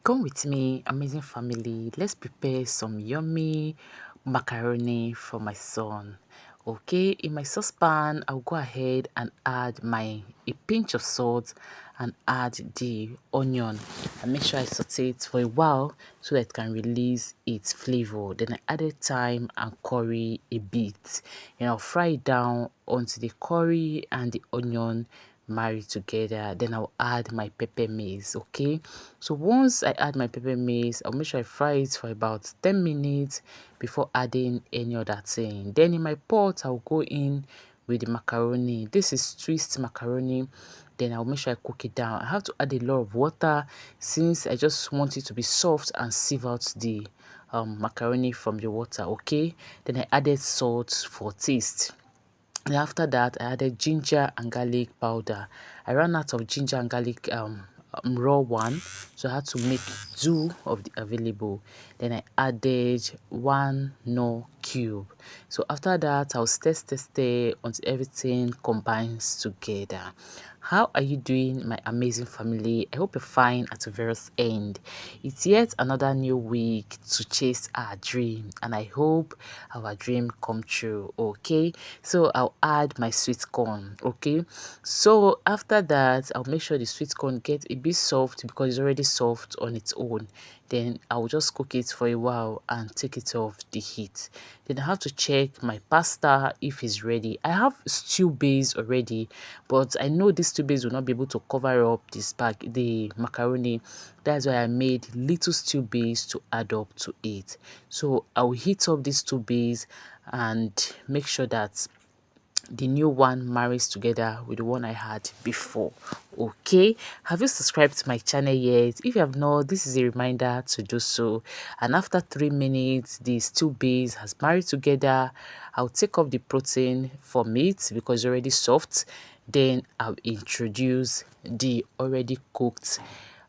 Come with me, amazing family. Let's prepare some yummy macaroni for my son. Okay, in my saucepan, I'll go ahead and add a pinch of salt and add the onion and make sure I saute it for a while so that it can release its flavor. Then I added thyme and curry a bit, and I'll fry it down until the curry and the onion marry together. Then I'll add my pepper maize. Okay, so once I add my pepper maize, I'll make sure I fry it for about 10 minutes before adding any other thing. Then in my pot, I'll go in with the macaroni. This is twist macaroni. Then I'll make sure I cook it down. I have to add a lot of water since I just want it to be soft and sieve out the macaroni from the water. Okay, then I added salt for taste. And after that, I added ginger and garlic powder. I ran out of ginger and garlic raw one, so I had to make two of the available. Then I added one no cube. So after that, I'll stir until everything combines together. How are you doing, my amazing family? I hope you're fine at the various end. It's yet another new week to chase our dream, and I hope our dream come true. Okay, so I'll add my sweet corn. Okay, so after that, I'll make sure the sweet corn gets a bit soft because it's already soft on its own. Then I'll just cook it for a while and take it off the heat. Then I have to check my pasta if it's ready. I have stew base already, but I know this stew base will not be able to cover up the macaroni. That's why I made little stew base to add up to it. So I'll heat up this stew base and make sure that the new one marries together with the one I had before. Okay, have you subscribed to my channel yet? If you have not, this is a reminder to do so. And after 3 minutes, the stew base has married together. I'll take off the protein from it because it's already soft. Then I'll introduce the already cooked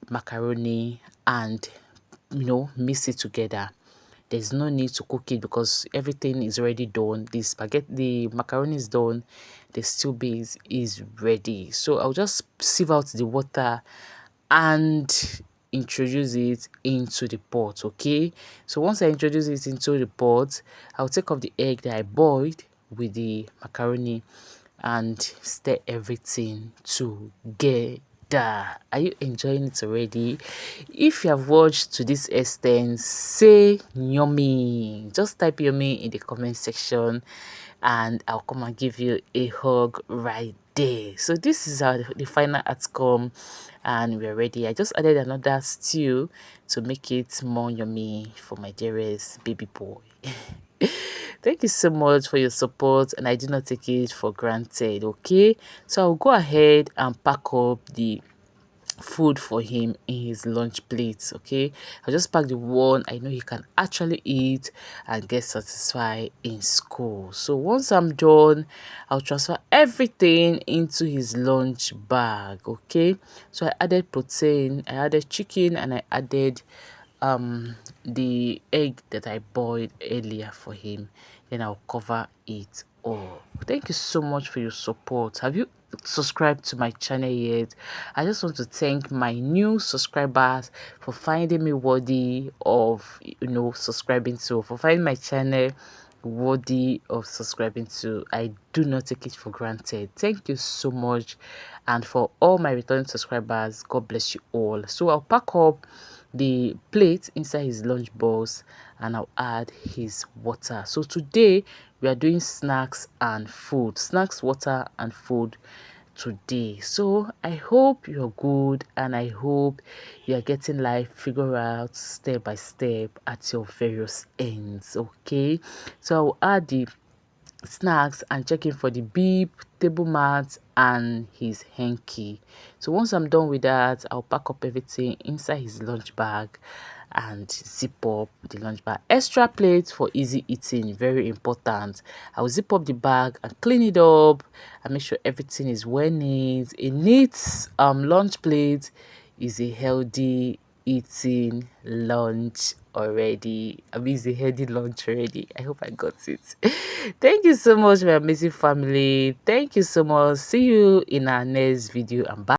macaroni and mix it together. There's no need to cook it because everything is already done. The macaroni is done, the stew base is ready. So I'll just sieve out the water and introduce it into the pot. Okay, so once I introduce it into the pot, I'll take off the egg that I boiled with the macaroni and stir everything together. Are you enjoying it already? If you have watched to this extent, say yummy. Just type yummy in the comment section and I'll come and give you a hug right there. So this is the final outcome and we're ready. I just added another stew to make it more yummy for my dearest baby boy. Thank you so much for your support and I do not take it for granted. Okay, so I'll go ahead and pack up the food for him in his lunch plate. Okay, I'll just pack the one I know he can actually eat and get satisfied in school. So once I'm done, I'll transfer everything into his lunch bag. Okay, so I added protein, I added chicken, and I added the egg that I boiled earlier for him. Then I'll cover it all. Thank you so much for your support. Have you subscribed to my channel yet? I just want to thank my new subscribers for finding me worthy of subscribing to, for finding my channel worthy of subscribing to. I do not take it for granted. Thank you so much. And for all my returning subscribers, God bless you all. So I'll pack up the plate inside his lunch box and I'll add his water. So today we are doing snacks and food, snacks, water and food today. So I hope you're good and I hope you're getting life figured out step by step at your various ends. Okay, so I'll add the snacks and checking for the beep, table mat and his hanky. So once I'm done with that, I'll pack up everything inside his lunch bag and zip up the lunch bag. Extra plates for easy eating, very important. I'll zip up the bag and clean it up and make sure everything is well neat. A neat lunch plate is a healthy eating lunch already. I mean, it's a healthy lunch already. I hope I got it. Thank you so much, my amazing family. Thank you so much. See you in our next video and bye.